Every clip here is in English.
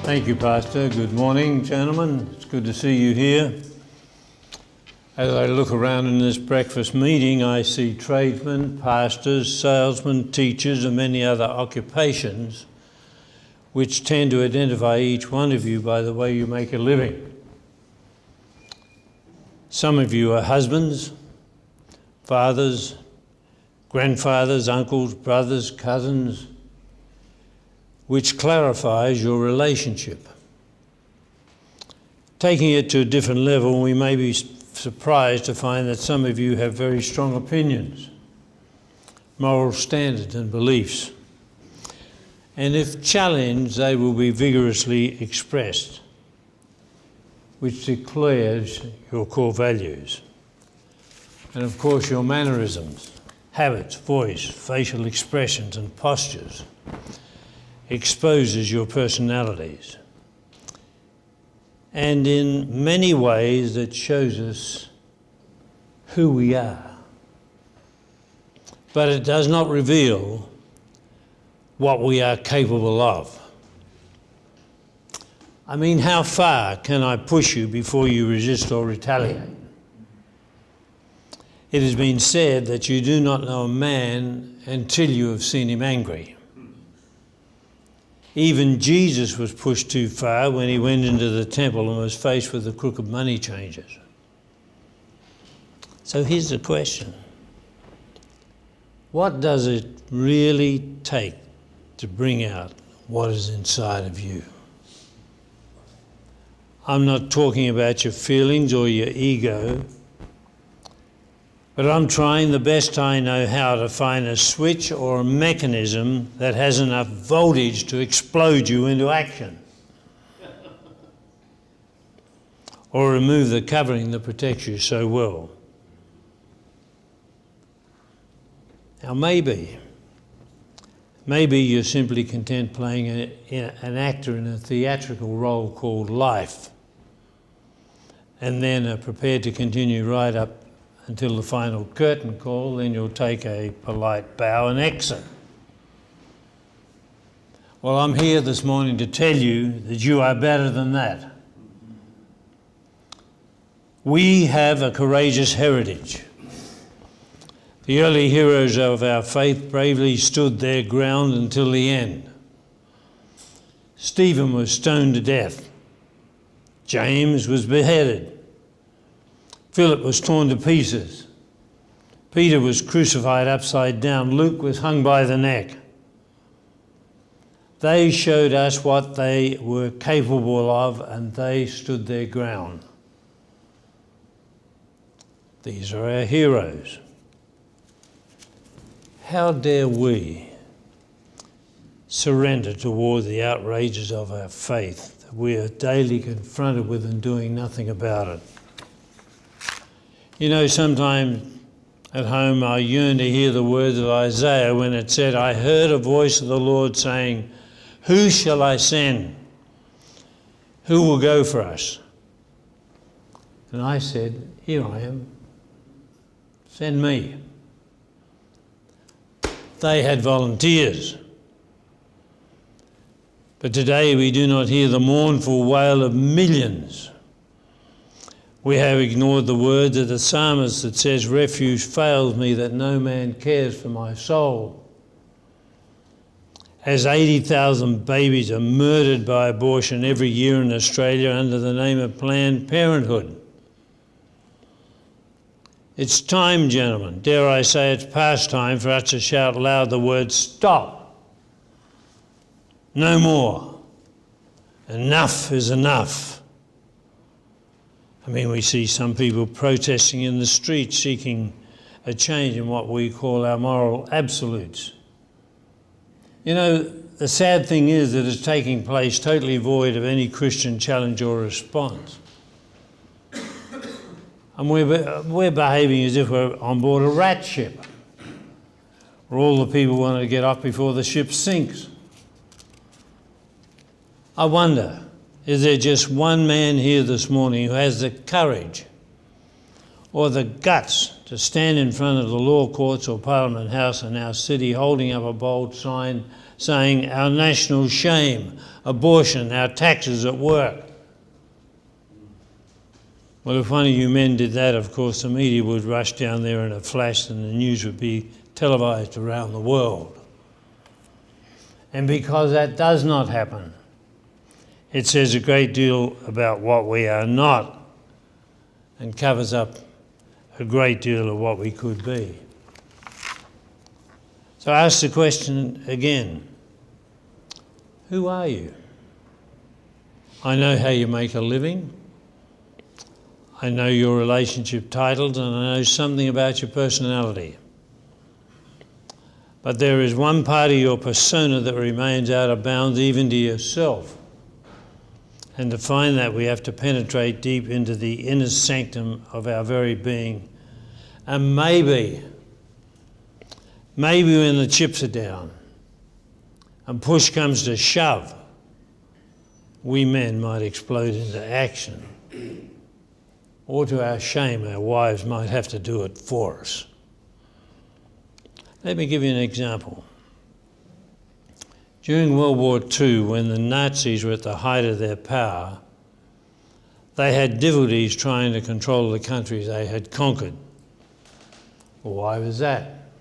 Thank you, Pastor. Good morning, gentlemen. It's good to see you here. As I look around in this breakfast meeting, I see tradesmen, pastors, salesmen, teachers, and many other occupations which tend to identify each one of you by the way you make a living. Some of you are husbands, fathers, grandfathers, uncles, brothers, cousins, which clarifies your relationship. Taking it to a different level, we may be surprised to find that some of you have very strong opinions, moral standards and beliefs. And if challenged, they will be vigorously expressed, which declares your core values. And of course, your mannerisms, habits, voice, facial expressions and postures exposes your personalities. And in many ways that shows us who we are. But it does not reveal what we are capable of. I mean, how far can I push you before you resist or retaliate? It has been said that you do not know a man until you have seen him angry. Even Jesus was pushed too far when he went into the temple and was faced with the crooked money changers. So here's the question. What does it really take to bring out what is inside of you? I'm not talking about your feelings or your ego, but I'm trying the best I know how to find a switch or a mechanism that has enough voltage to explode you into action. Or remove the covering that protects you so well. Now maybe you're simply content playing an actor in a theatrical role called life, and then are prepared to continue right up until the final curtain call, then you'll take a polite bow and exit. Well, I'm here this morning to tell you that you are better than that. We have a courageous heritage. The early heroes of our faith bravely stood their ground until the end. Stephen was stoned to death. James was beheaded. Philip was torn to pieces. Peter was crucified upside down. Luke was hung by the neck. They showed us what they were capable of, and they stood their ground. These are our heroes. How dare we surrender toward the outrages of our faith that we are daily confronted with and doing nothing about it? You know, sometimes at home I yearn to hear the words of Isaiah when it said, I heard a voice of the Lord saying, who shall I send? Who will go for us? And I said, here I am. Send me. They had volunteers. But today we do not hear the mournful wail of millions. We have ignored the words of the psalmist that says, refuge fails me that no man cares for my soul. As 80,000 babies are murdered by abortion every year in Australia under the name of Planned Parenthood. It's time, gentlemen, dare I say it's past time for us to shout loud the word stop. No more. Enough is enough. I mean, we see some people protesting in the streets seeking a change in what we call our moral absolutes. You know, the sad thing is that it's taking place totally void of any Christian challenge or response. And we're behaving as if we're on board a rat ship, where all the people want to get off before the ship sinks. I wonder, is there just one man here this morning who has the courage or the guts to stand in front of the law courts or Parliament House in our city holding up a bold sign saying our national shame, abortion, our taxes at work. Well, if one of you men did that, of course, the media would rush down there in a flash and the news would be televised around the world. And because that does not happen, it says a great deal about what we are not and covers up a great deal of what we could be. So I ask the question again, who are you? I know how you make a living. I know your relationship titles, and I know something about your personality. But there is one part of your persona that remains out of bounds even to yourself. And to find that, we have to penetrate deep into the inner sanctum of our very being. And maybe when the chips are down and push comes to shove, we men might explode into action. Or to our shame, our wives might have to do it for us. Let me give you an example. During World War II, when the Nazis were at the height of their power, they had difficulties trying to control the countries they had conquered. Well, why was that?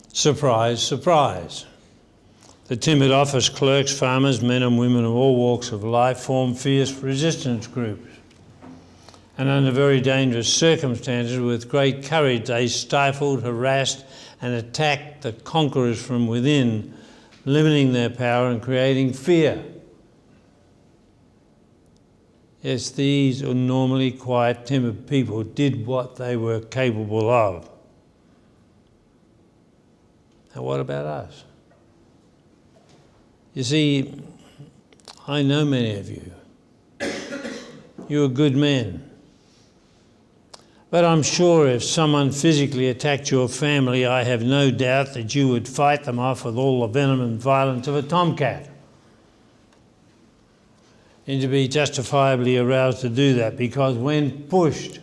Surprise, surprise. The timid office clerks, farmers, men and women of all walks of life formed fierce resistance groups. And under very dangerous circumstances, with great courage, they stifled, harassed and attacked the conquerors from within, limiting their power and creating fear. Yes, these normally quiet, timid people did what they were capable of. Now, what about us? You see, I know many of you. You're good men. But I'm sure if someone physically attacked your family, I have no doubt that you would fight them off with all the venom and violence of a tomcat. And to be justifiably aroused to do that, because when pushed,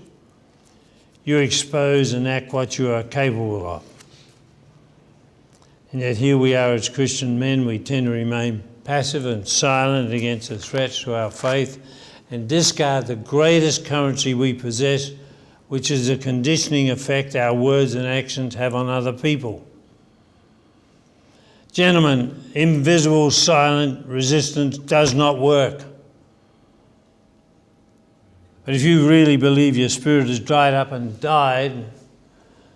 you expose and act what you are capable of. And yet here we are as Christian men, we tend to remain passive and silent against the threats to our faith and discard the greatest currency we possess, which is the conditioning effect our words and actions have on other people. Gentlemen, invisible, silent resistance does not work. But if you really believe your spirit has dried up and died,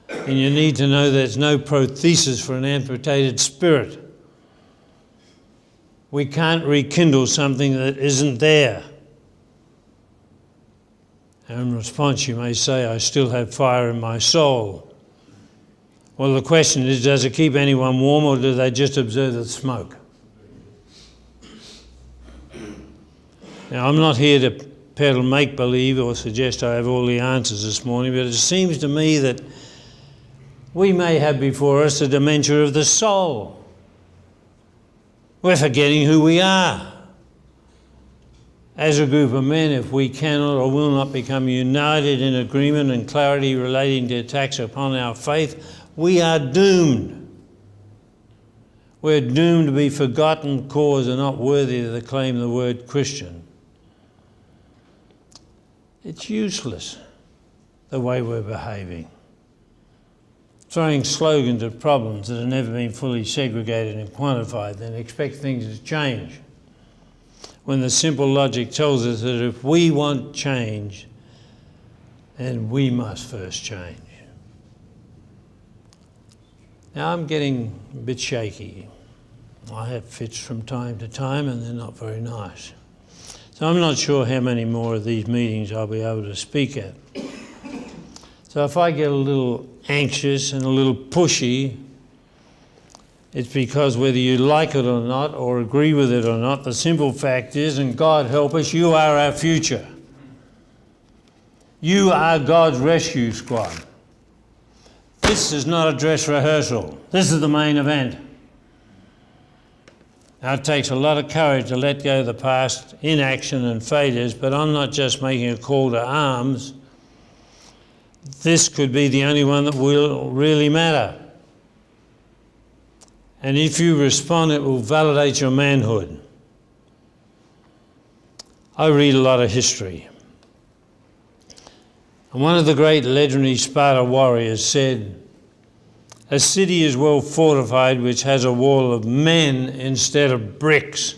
then you need to know there's no prothesis for an amputated spirit. We can't rekindle something that isn't there. And in response, you may say, I still have fire in my soul. Well, the question is, does it keep anyone warm, or do they just observe the smoke? Now, I'm not here to peddle make-believe or suggest I have all the answers this morning, but it seems to me that we may have before us a dementia of the soul. We're forgetting who we are. As a group of men, if we cannot or will not become united in agreement and clarity relating to attacks upon our faith, we are doomed. We're doomed to be forgotten cause and not worthy to claim the word Christian. It's useless, the way we're behaving. Throwing slogans at problems that have never been fully segregated and quantified, then expect things to change, when the simple logic tells us that if we want change, then we must first change. Now, I'm getting a bit shaky. I have fits from time to time, and they're not very nice. So I'm not sure how many more of these meetings I'll be able to speak at. So if I get a little anxious and a little pushy, it's because whether you like it or not, or agree with it or not, the simple fact is, and God help us, you are our future. You are God's rescue squad. This is not a dress rehearsal. This is the main event. Now, it takes a lot of courage to let go of the past inaction and failures, but I'm not just making a call to arms. This could be the only one that will really matter. And if you respond, it will validate your manhood. I read a lot of history. And one of the great legendary Sparta warriors said, "A city is well fortified which has a wall of men instead of bricks."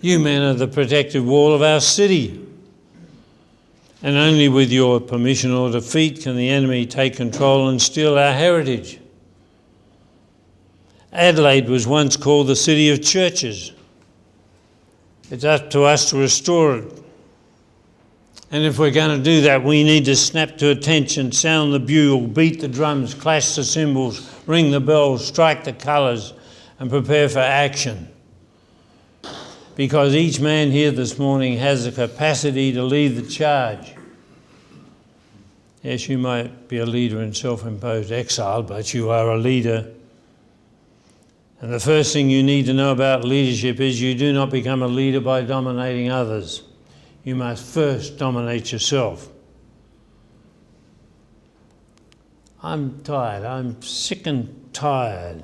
You men are the protective wall of our city. And only with your permission or defeat can the enemy take control and steal our heritage. Adelaide was once called the city of churches. It's up to us to restore it. And if we're going to do that, we need to snap to attention, sound the bugle, beat the drums, clash the cymbals, ring the bells, strike the colours, and prepare for action. Because each man here this morning has the capacity to lead the charge. Yes, you might be a leader in self-imposed exile, but you are a leader. And the first thing you need to know about leadership is you do not become a leader by dominating others. You must first dominate yourself. I'm tired. I'm sick and tired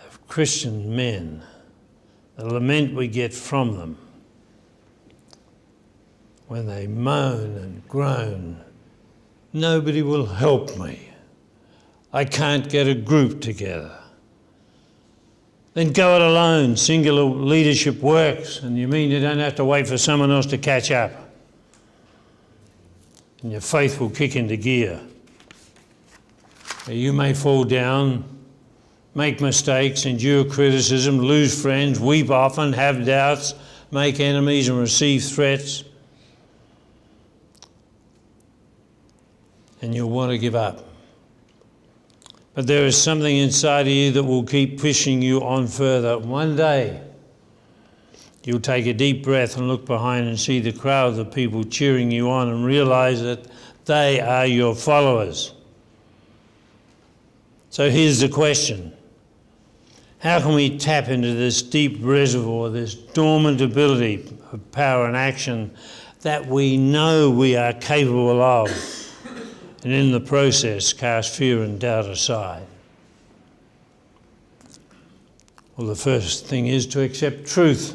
of Christian men, the lament we get from them when they moan and groan. Nobody will help me. I can't get a group together. Then go it alone. Singular leadership works, and you mean you don't have to wait for someone else to catch up. And your faith will kick into gear. You may fall down, make mistakes, endure criticism, lose friends, weep often, have doubts, make enemies and receive threats. And you'll want to give up. But there is something inside of you that will keep pushing you on further. One day, you'll take a deep breath and look behind and see the crowd of people cheering you on and realise that they are your followers. So here's the question. How can we tap into this deep reservoir, this dormant ability of power and action that we know we are capable of, and in the process cast fear and doubt aside? Well, the first thing is to accept truth.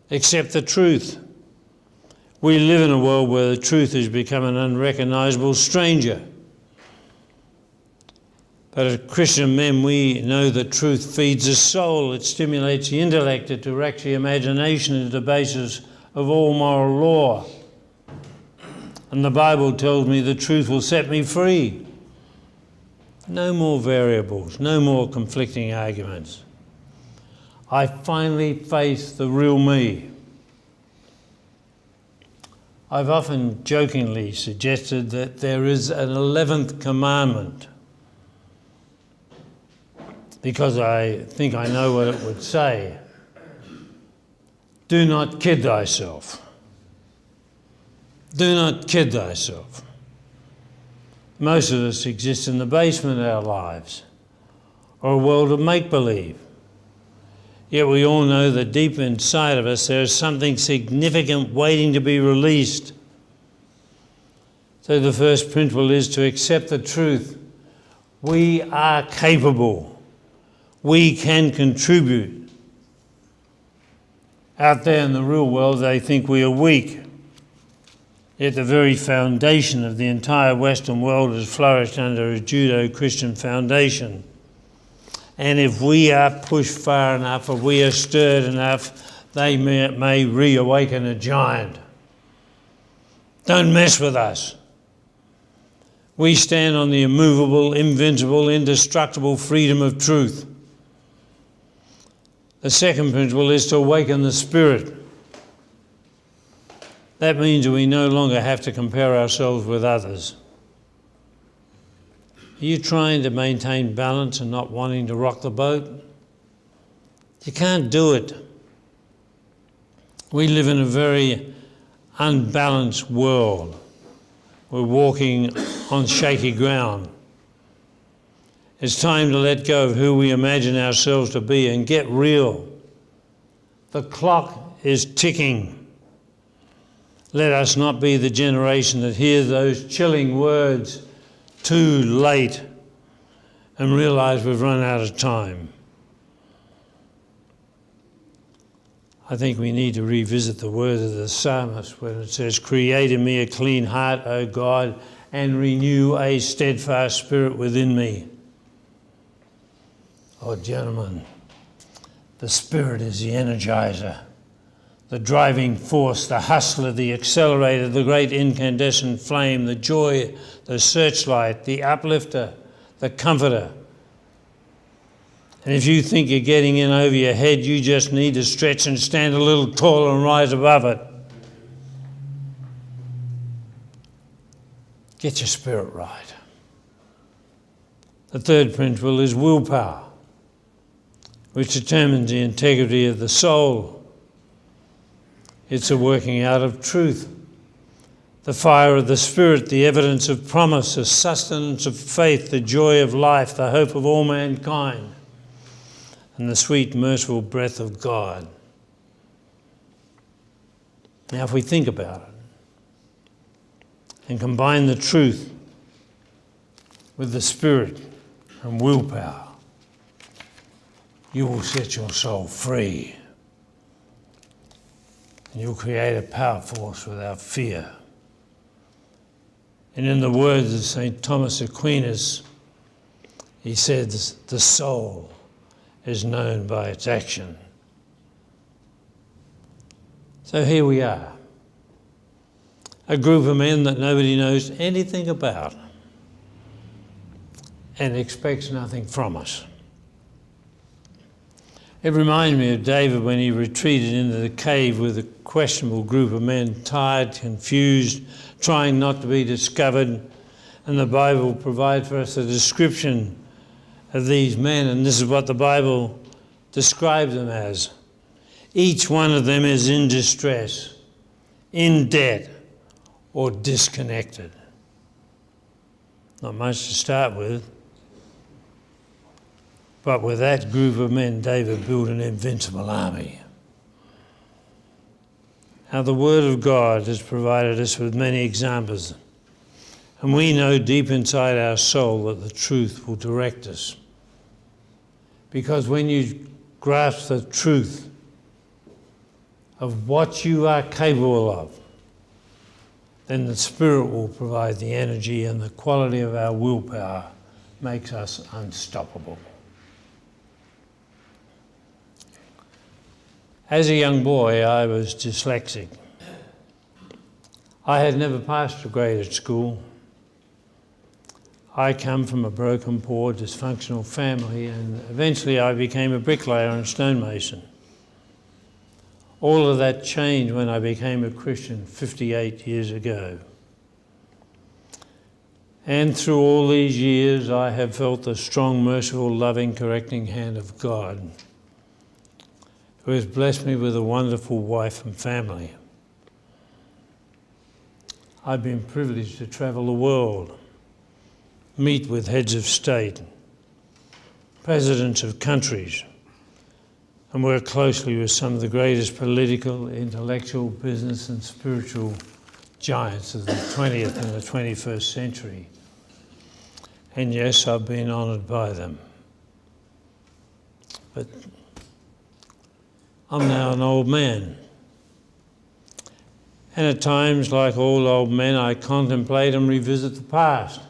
Accept the truth. We live in a world where the truth has become an unrecognisable stranger. But as Christian men, we know that truth feeds the soul, it stimulates the intellect, it directs the imagination, is the basis of all moral law. And the Bible tells me the truth will set me free. No more variables, no more conflicting arguments. I finally face the real me. I've often jokingly suggested that there is an 11th commandment, because I think I know what it would say. Do not kid thyself. Do not kid thyself. Most of us exist in the basement of our lives, or a world of make-believe. Yet we all know that deep inside of us there is something significant waiting to be released. So the first principle is to accept the truth. We are capable. We can contribute. Out there in the real world, they think we are weak. Yet the very foundation of the entire Western world has flourished under a Judeo-Christian foundation. And if we are pushed far enough, if we are stirred enough, they may reawaken a giant. Don't mess with us. We stand on the immovable, invincible, indestructible freedom of truth. The second principle is to awaken the spirit. That means we no longer have to compare ourselves with others. Are you trying to maintain balance and not wanting to rock the boat? You can't do it. We live in a very unbalanced world. We're walking on shaky ground. It's time to let go of who we imagine ourselves to be and get real. The clock is ticking. Let us not be the generation that hears those chilling words, too late and realise we've run out of time. I think we need to revisit the words of the psalmist when it says, "Create in me a clean heart, O God, and renew a steadfast spirit within me." Oh, gentlemen, the Spirit is the energizer, the driving force, the hustler, the accelerator, the great incandescent flame, the joy, the searchlight, the uplifter, the comforter. And if you think you're getting in over your head, you just need to stretch and stand a little taller and rise above it. Get your spirit right. The third principle is willpower, which determines the integrity of the soul. It's a working out of truth, the fire of the Spirit, the evidence of promise, the sustenance of faith, the joy of life, the hope of all mankind, and the sweet, merciful breath of God. Now, if we think about it and combine the truth with the Spirit and willpower, you will set your soul free. And you'll create a power force without fear. And in the words of St. Thomas Aquinas, he says, the soul is known by its action. So here we are, a group of men that nobody knows anything about and expects nothing from us. It reminds me of David when he retreated into the cave with a questionable group of men, tired, confused, trying not to be discovered. And the Bible provides for us a description of these men, and this is what the Bible describes them as. Each one of them is in distress, in debt, or disconnected. Not much to start with. But with that group of men, David built an invincible army. Now, the Word of God has provided us with many examples, and we know deep inside our soul that the truth will direct us. Because when you grasp the truth of what you are capable of, then the Spirit will provide the energy, and the quality of our willpower makes us unstoppable. As a young boy, I was dyslexic. I had never passed a grade at school. I come from a broken, poor, dysfunctional family, and eventually I became a bricklayer and stonemason. All of that changed when I became a Christian 58 years ago. And through all these years, I have felt the strong, merciful, loving, correcting hand of God, who has blessed me with a wonderful wife and family. I've been privileged to travel the world, meet with heads of state, presidents of countries, and work closely with some of the greatest political, intellectual, business and spiritual giants of the 20th and the 21st century. And yes, I've been honoured by them. But I'm now an old man. And at times, like all old men, I contemplate and revisit the past.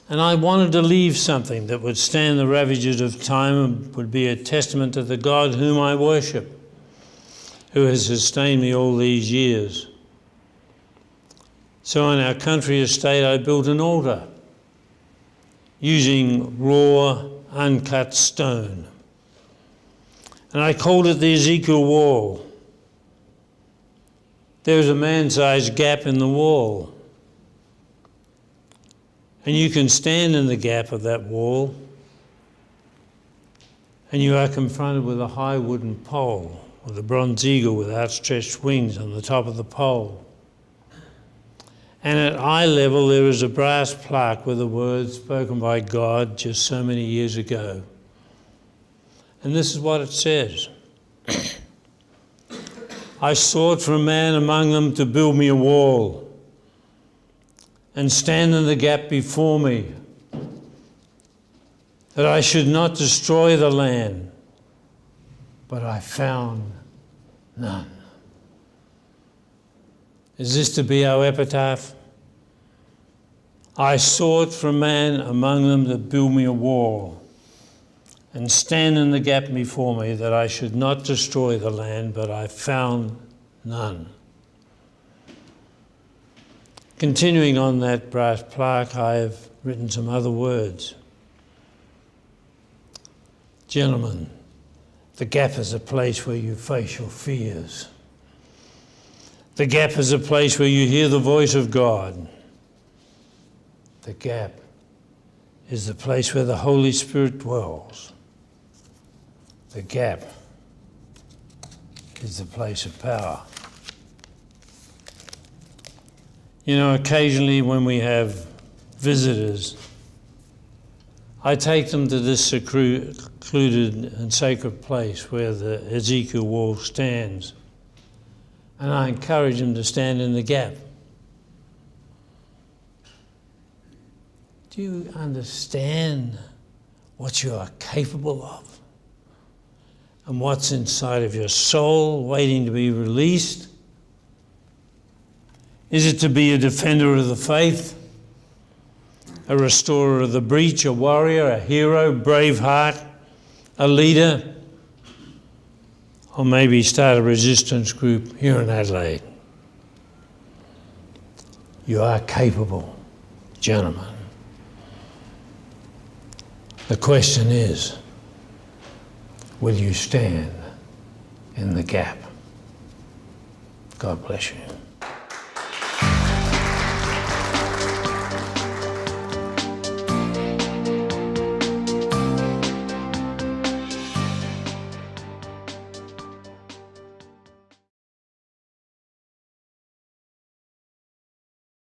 And I wanted to leave something that would stand the ravages of time and would be a testament to the God whom I worship, who has sustained me all these years. So on our country estate, I built an altar using raw, uncut stone. And I called it the Ezekiel wall. There was a man-sized gap in the wall. And you can stand in the gap of that wall, and you are confronted with a high wooden pole with a bronze eagle with outstretched wings on the top of the pole. And at eye level there is a brass plaque with the words spoken by God just so many years ago. And this is what it says. I sought for a man among them to build me a wall and stand in the gap before me, that I should not destroy the land, but I found none. Is this to be our epitaph? I sought for a man among them that build me a wall and stand in the gap before me, that I should not destroy the land, but I found none. Continuing on that brass plaque, I have written some other words. Gentlemen, the gap is a place where you face your fears. The gap is a place where you hear the voice of God. The gap is the place where the Holy Spirit dwells. The gap is the place of power. You know, occasionally when we have visitors, I take them to this secluded and sacred place where the Ezekiel wall stands, and I encourage them to stand in the gap. Do you understand what you are capable of and what's inside of your soul waiting to be released? Is it to be a defender of the faith, a restorer of the breach, a warrior, a hero, brave heart, a leader, or maybe start a resistance group here in Adelaide? You are capable, gentlemen. The question is, will you stand in the gap? God bless you.